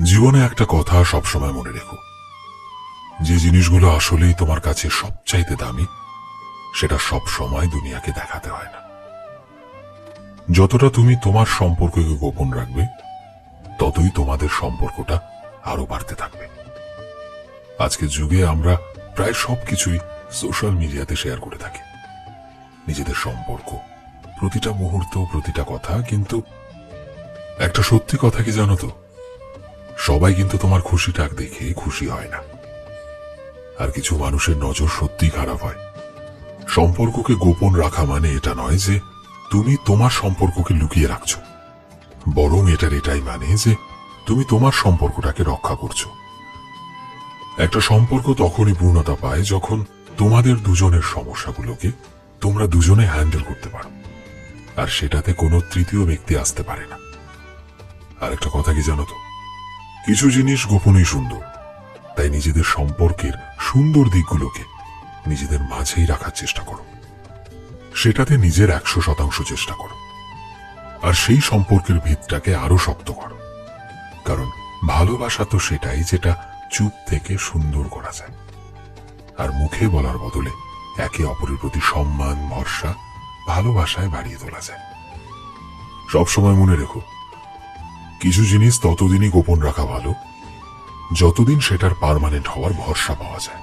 জীবনে একটা কথা সবসময় মনে রেখো, যে জিনিসগুলো আসলেই তোমার কাছে সবচাইতে দামি সেটা সব সময় দুনিয়াকে দেখাতে হয় না। যতটা তুমি তোমার সম্পর্ককে গোপন রাখবে ততই তোমাদের সম্পর্কটা আরো বাড়তে থাকবে। আজকের যুগে আমরা প্রায় সবকিছুই সোশ্যাল মিডিয়াতে শেয়ার করে থাকি, নিজেদের সম্পর্ক, প্রতিটা মুহূর্ত, প্রতিটা কথা। কিন্তু একটা সত্যি কথা কি জানো তো, সবাই কিন্তু তোমার খুশিটা দেখে খুশি হয় না। আর কিছু মানুষের নজর সত্যি খারাপ হয়। সম্পর্ককে গোপন রাখা মানে এটা নয় যে তুমি তোমার সম্পর্ককে লুকিয়ে রাখছো, বরং এটাই মানে যে তুমি তোমার সম্পর্কটাকে রক্ষা করছো। একটা সম্পর্ক তখনই পূর্ণতা পায় যখন তোমাদের দুজনের সমস্যাগুলোকে তোমরা দুজনে হ্যান্ডেল করতে পারো, আর সেটাতে কোনো তৃতীয় ব্যক্তি আসতে পারে না। আর একটা কথা কি জানো তো, কিছু জিনিস গোপনই সুন্দর, তাই নিজেদের সম্পর্কের সুন্দর দিকগুলোকে নিজেদের মাঝেই রাখার চেষ্টা করো, সেটাতে নিজের 100% চেষ্টা করো, আর সেই সম্পর্কের ভিতটাকে আরো শক্ত করো। কারণ ভালোবাসা তো সেটাই যেটা চুপ থেকে সুন্দর করা যায়, আর মুখে বলার বদলে একে অপরের প্রতি সম্মান, ভরসা, ভালোবাসায় বাড়িয়ে তোলা যায়। সবসময় মনে রেখো, কিছু জিনিস ততদিনই গোপন রাখা ভালো যতদিন সেটার পার্মানেন্ট হওয়ার ভরসা পাওয়া যায়।